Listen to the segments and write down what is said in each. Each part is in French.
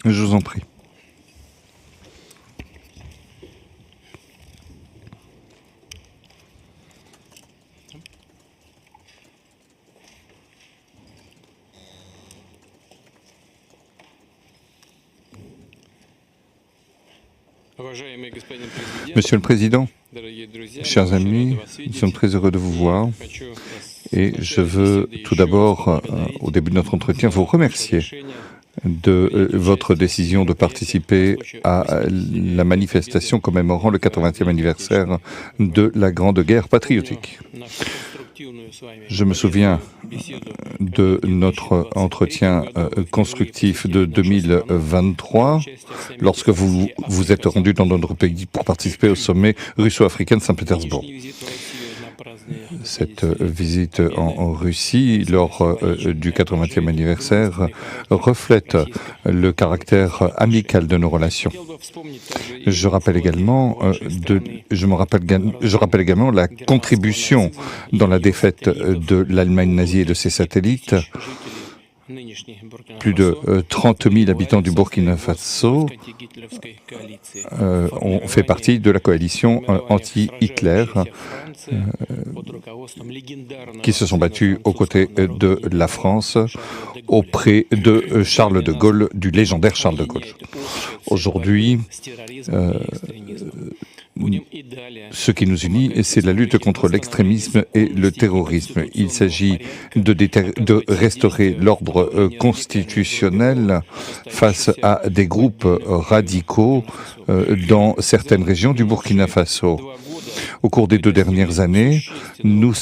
Je vous en prie. Monsieur le Président, chers amis, nous sommes très heureux de vous voir et je veux tout d'abord, au début de notre entretien, vous remercier de votre décision de participer à la manifestation commémorant le 80e anniversaire de la Grande Guerre patriotique. Je me souviens de notre entretien constructif de 2023, lorsque vous vous êtes rendu dans notre pays pour participer au sommet russo-africain de Saint-Pétersbourg. Cette visite en Russie, lors du 80e anniversaire, reflète le caractère amical de nos relations. Je rappelle également la contribution dans la défaite de l'Allemagne nazie et de ses satellites. Plus de 30 000 habitants du Burkina Faso ont fait partie de la coalition anti-Hitler qui se sont battus aux côtés de la France auprès de Charles de Gaulle, du légendaire Charles de Gaulle. Aujourd'hui, ce qui nous unit, c'est la lutte contre l'extrémisme et le terrorisme. Il s'agit de restaurer l'ordre constitutionnel face à des groupes radicaux dans certaines régions du Burkina Faso. Au cours des 2 dernières années, nous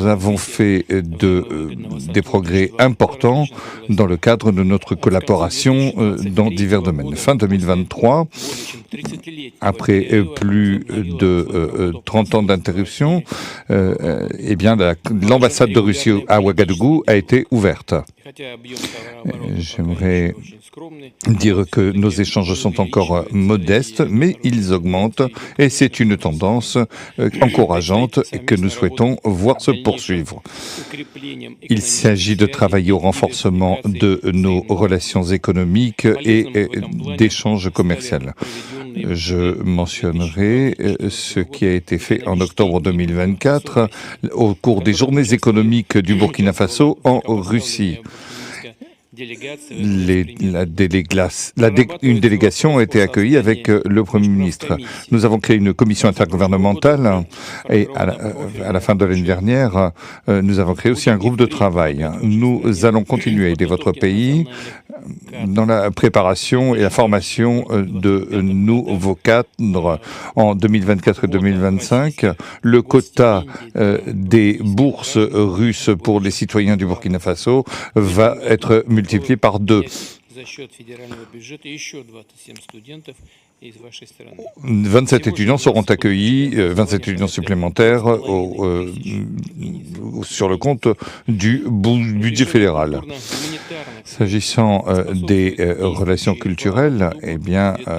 avons fait des progrès importants dans le cadre de notre collaboration dans divers domaines. Fin 2023, après plus de 30 ans d'interruption, l'ambassade de Russie à Ouagadougou a été ouverte. J'aimerais dire que nos échanges sont encore modestes, mais ils augmentent et c'est une tendance encourageante et que nous souhaitons voir se poursuivre. Il s'agit de travailler au renforcement de nos relations économiques et d'échanges commerciaux. Je mentionnerai ce qui a été fait en octobre 2024 au cours des journées économiques du Burkina Faso en Russie. Une délégation a été accueillie avec le Premier ministre. Nous avons créé une commission intergouvernementale et à la fin de l'année dernière, nous avons créé aussi un groupe de travail. Nous allons continuer à aider votre pays dans la préparation et la formation de nouveaux cadres en 2024 et 2025. Le quota des bourses russes pour les citoyens du Burkina Faso va être multiplié par 2. 27 étudiants seront accueillis, 27 étudiants supplémentaires sur le compte du budget fédéral. S'agissant des relations culturelles,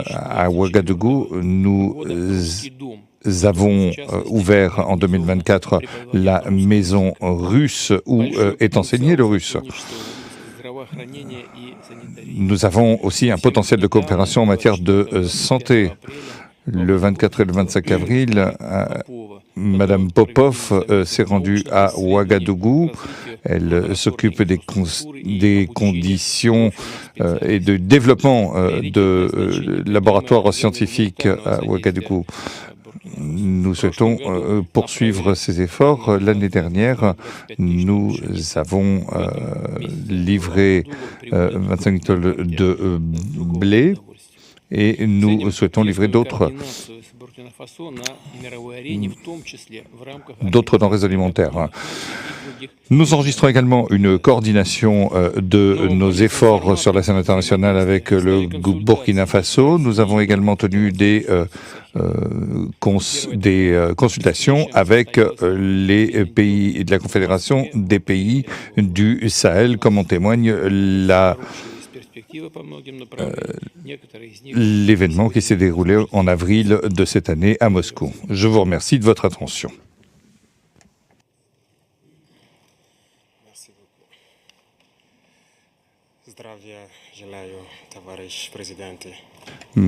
à Ouagadougou, nous avons ouvert en 2024 la maison russe où est enseigné le russe. Nous avons aussi un potentiel de coopération en matière de santé. Le 24 et le 25 avril, Madame Popov s'est rendue à Ouagadougou. Elle s'occupe des conditions et de développement de laboratoires scientifiques à Ouagadougou. Nous souhaitons poursuivre ces efforts. L'année dernière, nous avons livré 25 tonnes de blé et nous souhaitons livrer d'autres denrées alimentaires. Nous enregistrons également une coordination de nos efforts sur la scène internationale avec le Burkina Faso. Nous avons également tenu des consultations avec les pays de la Confédération des pays du Sahel, comme en témoigne l'événement qui s'est déroulé en avril de cette année à Moscou. Je vous remercie de votre attention. Zdravia, Jelayo Tavares, présidente.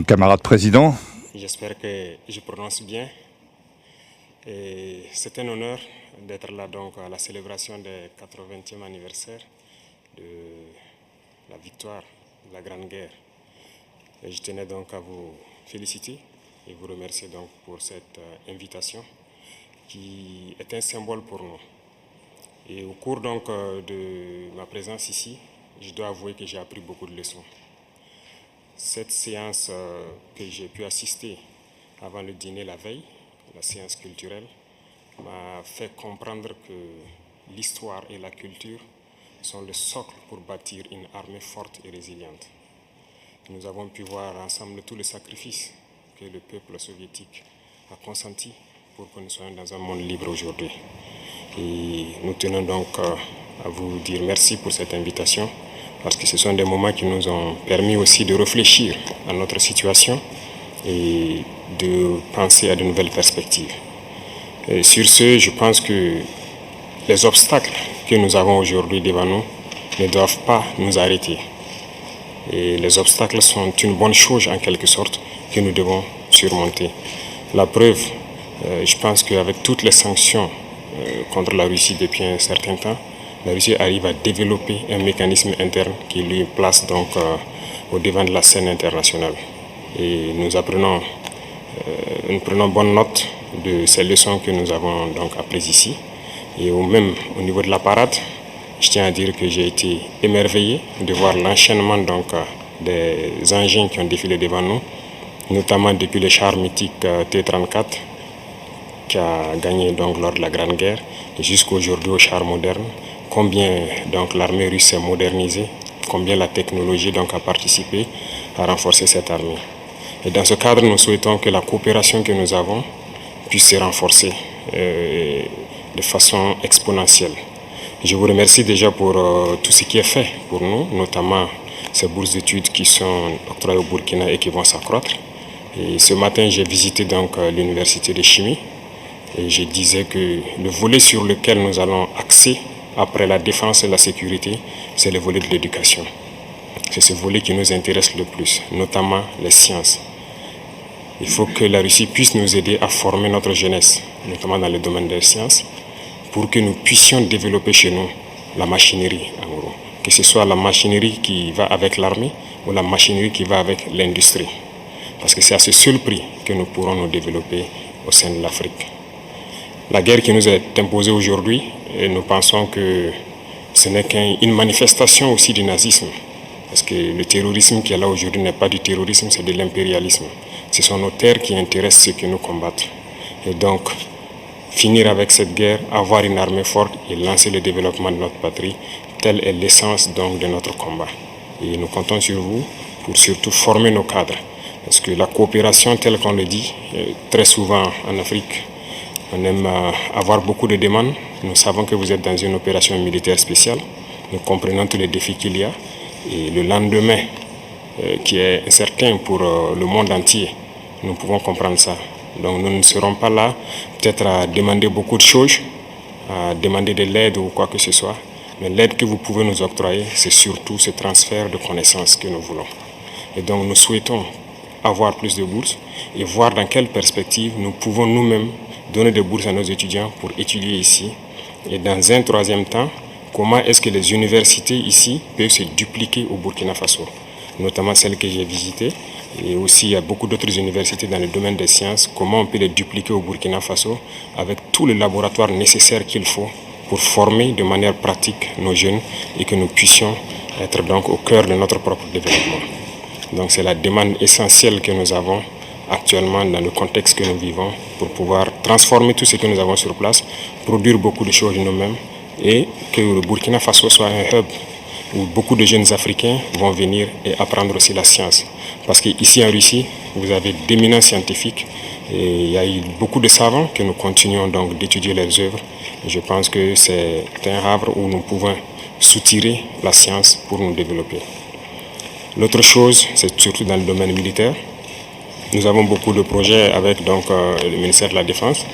Camarade président, J'espère que je prononce bien. Et c'est un honneur d'être là donc à la célébration du 80e anniversaire de la victoire de la Grande Guerre. Et je tenais donc à vous féliciter et vous remercier donc pour cette invitation qui est un symbole pour nous. Et au cours donc de ma présence ici, je dois avouer que j'ai appris beaucoup de leçons. Cette séance que j'ai pu assister avant le dîner la veille, la séance culturelle, m'a fait comprendre que l'histoire et la culture sont le socle pour bâtir une armée forte et résiliente. Nous avons pu voir ensemble tous les sacrifices que le peuple soviétique a consenti pour que nous soyons dans un monde libre aujourd'hui. Et nous tenons donc à vous dire merci pour cette invitation, parce que ce sont des moments qui nous ont permis aussi de réfléchir à notre situation et de penser à de nouvelles perspectives. Et sur ce, je pense que les obstacles que nous avons aujourd'hui devant nous ne doivent pas nous arrêter. Et les obstacles sont une bonne chose en quelque sorte que nous devons surmonter. La preuve, je pense qu'avec toutes les sanctions contre la Russie depuis un certain temps, la Russie arrive à développer un mécanisme interne qui lui place donc au devant de la scène internationale. Et nous prenons bonne note de ces leçons que nous avons donc apprises ici. Et même au niveau de la parade, je tiens à dire que j'ai été émerveillé de voir l'enchaînement donc des engins qui ont défilé devant nous, notamment depuis le char mythique T-34 qui a gagné donc lors de la Grande Guerre et jusqu'aujourd'hui au char moderne. Combien donc l'armée russe s'est modernisée, combien la technologie donc a participé à renforcer cette armée. Et dans ce cadre, nous souhaitons que la coopération que nous avons puisse se renforcer de façon exponentielle. Je vous remercie déjà pour tout ce qui est fait pour nous, notamment ces bourses d'études qui sont octroyées au Burkina et qui vont s'accroître. Et ce matin, j'ai visité donc l'université de chimie et je disais que le volet sur lequel nous allons axer après la défense et la sécurité, c'est le volet de l'éducation. C'est ce volet qui nous intéresse le plus, notamment les sciences. Il faut que la Russie puisse nous aider à former notre jeunesse, notamment dans le domaine des sciences, pour que nous puissions développer chez nous la machinerie, en gros. Que ce soit la machinerie qui va avec l'armée ou la machinerie qui va avec l'industrie. Parce que c'est à ce seul prix que nous pourrons nous développer au sein de l'Afrique. La guerre qui nous est imposée aujourd'hui, nous pensons que ce n'est qu'une manifestation aussi du nazisme. Parce que le terrorisme qui est là aujourd'hui n'est pas du terrorisme, c'est de l'impérialisme. Ce sont nos terres qui intéressent ceux qui nous combattent. Et donc, finir avec cette guerre, avoir une armée forte et lancer le développement de notre patrie, telle est l'essence donc de notre combat. Et nous comptons sur vous pour surtout former nos cadres. Parce que la coopération, telle qu'on le dit, très souvent en Afrique, on aime avoir beaucoup de demandes. Nous savons que vous êtes dans une opération militaire spéciale. Nous comprenons tous les défis qu'il y a. Et le lendemain, qui est incertain pour le monde entier, nous pouvons comprendre ça. Donc nous ne serons pas là peut-être à demander beaucoup de choses, à demander de l'aide ou quoi que ce soit. Mais l'aide que vous pouvez nous octroyer, c'est surtout ce transfert de connaissances que nous voulons. Et donc nous souhaitons avoir plus de bourses et voir dans quelle perspective nous pouvons nous-mêmes donner des bourses à nos étudiants pour étudier ici. Et dans un troisième temps, comment est-ce que les universités ici peuvent se dupliquer au Burkina Faso, notamment celles que j'ai visitées. Et aussi, il y a beaucoup d'autres universités dans le domaine des sciences. Comment on peut les dupliquer au Burkina Faso avec tous les laboratoires nécessaires qu'il faut pour former de manière pratique nos jeunes et que nous puissions être donc au cœur de notre propre développement. Donc c'est la demande essentielle que nous avons actuellement dans le contexte que nous vivons pour pouvoir transformer tout ce que nous avons sur place, produire beaucoup de choses nous-mêmes et que le Burkina Faso soit un hub où beaucoup de jeunes Africains vont venir et apprendre aussi la science. Parce qu'ici en Russie, vous avez d'éminents scientifiques et il y a eu beaucoup de savants que nous continuons donc d'étudier leurs œuvres. Et je pense que c'est un havre où nous pouvons soutirer la science pour nous développer. L'autre chose, c'est surtout dans le domaine militaire. Nous avons beaucoup de projets avec donc, le ministère de la Défense.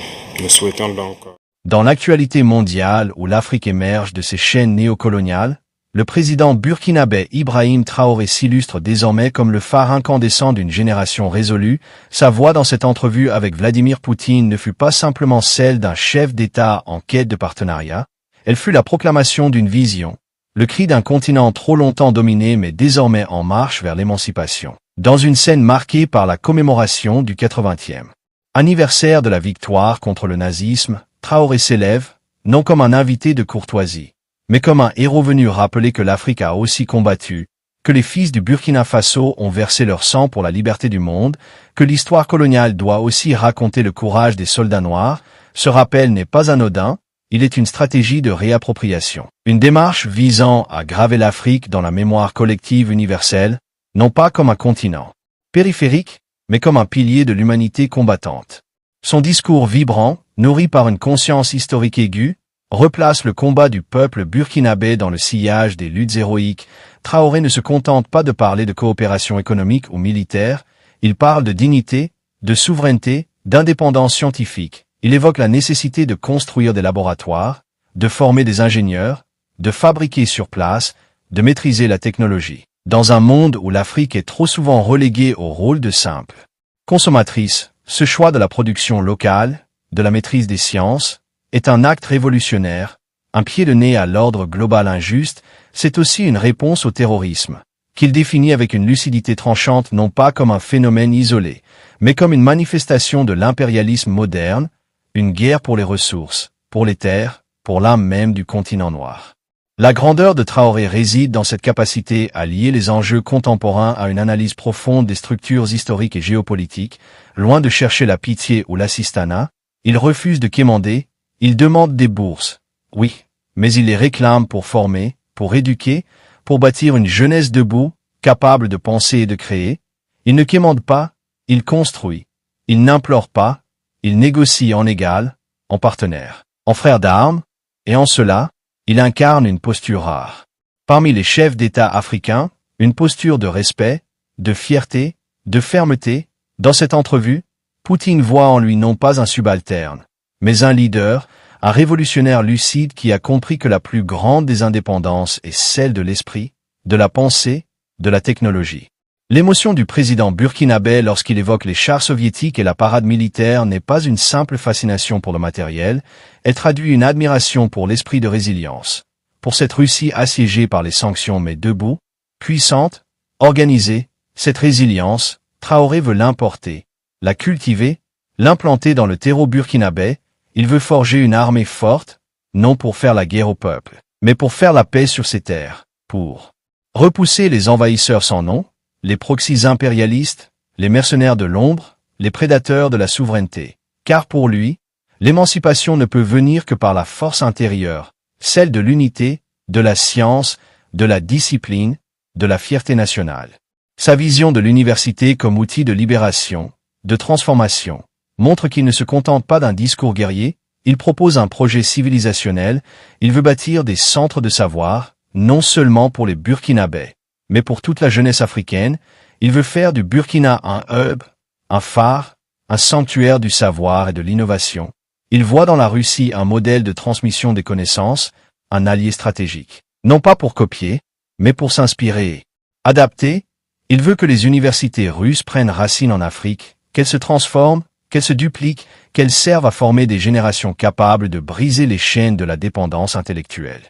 Nous souhaitons donc... Dans l'actualité mondiale où l'Afrique émerge de ses chaînes néocoloniales, le président burkinabé Ibrahim Traoré s'illustre désormais comme le phare incandescent d'une génération résolue. Sa voix dans cette entrevue avec Vladimir Poutine ne fut pas simplement celle d'un chef d'État en quête de partenariat, elle fut la proclamation d'une vision, le cri d'un continent trop longtemps dominé mais désormais en marche vers l'émancipation. Dans une scène marquée par la commémoration du 80e anniversaire de la victoire contre le nazisme, Traoré s'élève, non comme un invité de courtoisie, mais comme un héros venu rappeler que l'Afrique a aussi combattu, que les fils du Burkina Faso ont versé leur sang pour la liberté du monde, que l'histoire coloniale doit aussi raconter le courage des soldats noirs. Ce rappel n'est pas anodin, il est une stratégie de réappropriation. Une démarche visant à graver l'Afrique dans la mémoire collective universelle, non pas comme un continent périphérique, mais comme un pilier de l'humanité combattante. Son discours vibrant, nourri par une conscience historique aiguë, replace le combat du peuple burkinabé dans le sillage des luttes héroïques. Traoré ne se contente pas de parler de coopération économique ou militaire, il parle de dignité, de souveraineté, d'indépendance scientifique. Il évoque la nécessité de construire des laboratoires, de former des ingénieurs, de fabriquer sur place, de maîtriser la technologie. Dans un monde où l'Afrique est trop souvent reléguée au rôle de simple consommatrice, ce choix de la production locale, de la maîtrise des sciences, est un acte révolutionnaire, un pied de nez à l'ordre global injuste. C'est aussi une réponse au terrorisme, qu'il définit avec une lucidité tranchante non pas comme un phénomène isolé, mais comme une manifestation de l'impérialisme moderne, une guerre pour les ressources, pour les terres, pour l'âme même du continent noir. La grandeur de Traoré réside dans cette capacité à lier les enjeux contemporains à une analyse profonde des structures historiques et géopolitiques. Loin de chercher la pitié ou l'assistanat, il refuse de quémander, il demande des bourses, oui, mais il les réclame pour former, pour éduquer, pour bâtir une jeunesse debout, capable de penser et de créer. Il ne quémande pas, il construit. Il n'implore pas, il négocie en égal, en partenaire, en frère d'armes, et en cela, il incarne une posture rare. Parmi les chefs d'État africains, une posture de respect, de fierté, de fermeté. Dans cette entrevue, Poutine voit en lui non pas un subalterne, mais un leader, un révolutionnaire lucide qui a compris que la plus grande des indépendances est celle de l'esprit, de la pensée, de la technologie. L'émotion du président burkinabé lorsqu'il évoque les chars soviétiques et la parade militaire n'est pas une simple fascination pour le matériel, elle traduit une admiration pour l'esprit de résilience, pour cette Russie assiégée par les sanctions mais debout, puissante, organisée. Cette résilience, Traoré veut l'importer, la cultiver, l'implanter dans le terreau burkinabé. Il veut forger une armée forte, non pour faire la guerre au peuple, mais pour faire la paix sur ses terres, pour repousser les envahisseurs sans nom, les proxys impérialistes, les mercenaires de l'ombre, les prédateurs de la souveraineté. Car pour lui, l'émancipation ne peut venir que par la force intérieure, celle de l'unité, de la science, de la discipline, de la fierté nationale. Sa vision de l'université comme outil de libération, de transformation, montre qu'il ne se contente pas d'un discours guerrier, il propose un projet civilisationnel, il veut bâtir des centres de savoir, non seulement pour les Burkinabés, mais pour toute la jeunesse africaine. Il veut faire du Burkina un hub, un phare, un sanctuaire du savoir et de l'innovation. Il voit dans la Russie un modèle de transmission des connaissances, un allié stratégique. Non pas pour copier, mais pour s'inspirer et adapter. Il veut que les universités russes prennent racine en Afrique, qu'elles se transforment, qu'elles se dupliquent, qu'elles servent à former des générations capables de briser les chaînes de la dépendance intellectuelle.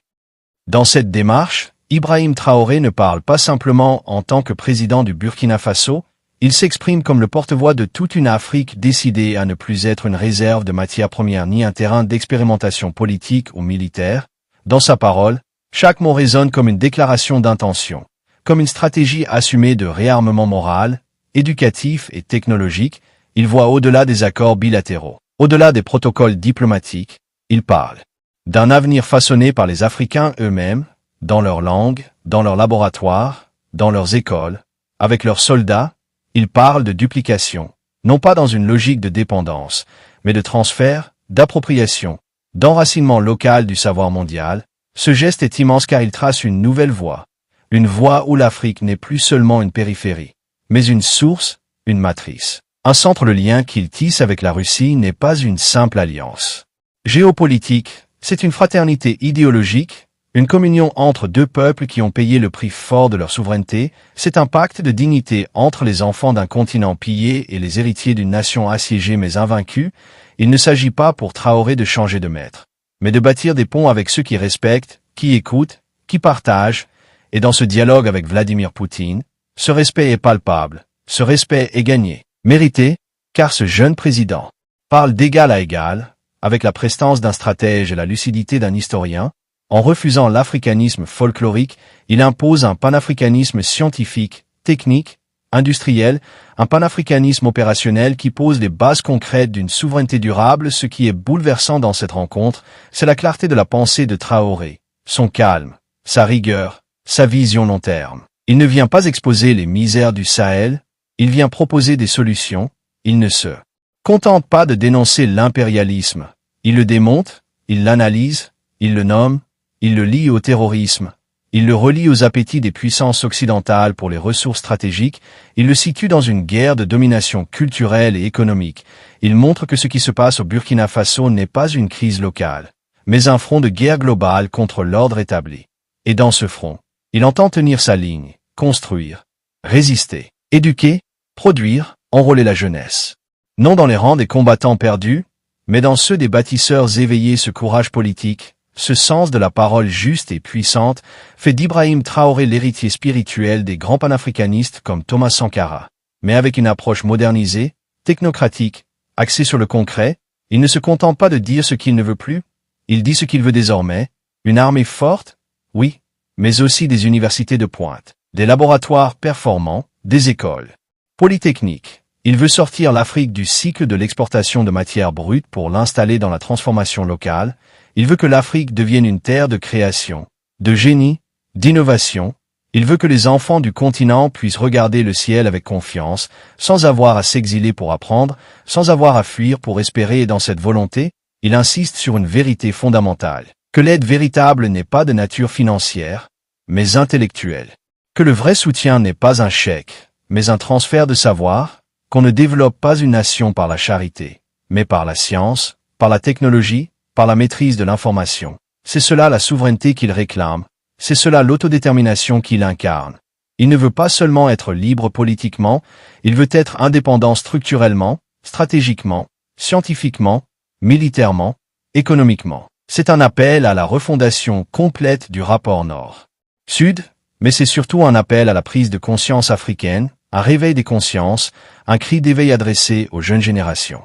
Dans cette démarche, Ibrahim Traoré ne parle pas simplement en tant que président du Burkina Faso, il s'exprime comme le porte-voix de toute une Afrique décidée à ne plus être une réserve de matières premières ni un terrain d'expérimentation politique ou militaire. Dans sa parole, chaque mot résonne comme une déclaration d'intention, comme une stratégie assumée de réarmement moral, éducatif et technologique. Il voit au-delà des accords bilatéraux, au-delà des protocoles diplomatiques. Il parle d'un avenir façonné par les Africains eux-mêmes, dans leur langue, dans leurs laboratoires, dans leurs écoles, avec leurs soldats. Il parle de duplication, non pas dans une logique de dépendance, mais de transfert, d'appropriation, d'enracinement local du savoir mondial. Ce geste est immense car il trace une nouvelle voie, une voie où l'Afrique n'est plus seulement une périphérie, mais une source, une matrice. Un centre. Le lien qu'il tisse avec la Russie n'est pas une simple alliance géopolitique, c'est une fraternité idéologique, Une communion entre deux peuples qui ont payé le prix fort de leur souveraineté, c'est un pacte de dignité entre les enfants d'un continent pillé et les héritiers d'une nation assiégée mais invaincue. Il ne s'agit pas pour Traoré de changer de maître, mais de bâtir des ponts avec ceux qui respectent, qui écoutent, qui partagent, et dans ce dialogue avec Vladimir Poutine, ce respect est palpable, ce respect est gagné, mérité, car ce jeune président parle d'égal à égal, avec la prestance d'un stratège et la lucidité d'un historien. En refusant l'africanisme folklorique, il impose un panafricanisme scientifique, technique, industriel, un panafricanisme opérationnel qui pose les bases concrètes d'une souveraineté durable. Ce qui est bouleversant dans cette rencontre, c'est la clarté de la pensée de Traoré, son calme, sa rigueur, sa vision long terme. Il ne vient pas exposer les misères du Sahel, il vient proposer des solutions, il ne se contente pas de dénoncer l'impérialisme, il le démonte, il l'analyse, il le nomme, il le lie au terrorisme, il le relie aux appétits des puissances occidentales pour les ressources stratégiques, il le situe dans une guerre de domination culturelle et économique. Il montre que ce qui se passe au Burkina Faso n'est pas une crise locale, mais un front de guerre globale contre l'ordre établi. Et dans ce front, il entend tenir sa ligne, construire, résister, éduquer, produire, enrôler la jeunesse. Non dans les rangs des combattants perdus, mais dans ceux des bâtisseurs éveillés. Ce courage politique, ce sens de la parole juste et puissante, fait d'Ibrahim Traoré l'héritier spirituel des grands panafricanistes comme Thomas Sankara. Mais avec une approche modernisée, technocratique, axée sur le concret, il ne se contente pas de dire ce qu'il ne veut plus, il dit ce qu'il veut désormais, une armée forte, oui, mais aussi des universités de pointe, des laboratoires performants, des écoles polytechniques. Il veut sortir l'Afrique du cycle de l'exportation de matières brutes pour l'installer dans la transformation locale. Il veut que l'Afrique devienne une terre de création, de génie, d'innovation. Il veut que les enfants du continent puissent regarder le ciel avec confiance, sans avoir à s'exiler pour apprendre, sans avoir à fuir pour espérer. Et dans cette volonté, il insiste sur une vérité fondamentale, que l'aide véritable n'est pas de nature financière, mais intellectuelle. Que le vrai soutien n'est pas un chèque, mais un transfert de savoir, qu'on ne développe pas une nation par la charité, mais par la science, par la technologie, par la maîtrise de l'information. C'est cela la souveraineté qu'il réclame, c'est cela l'autodétermination qu'il incarne. Il ne veut pas seulement être libre politiquement, il veut être indépendant structurellement, stratégiquement, scientifiquement, militairement, économiquement. C'est un appel à la refondation complète du rapport Nord-Sud, mais c'est surtout un appel à la prise de conscience africaine, un réveil des consciences, un cri d'éveil adressé aux jeunes générations.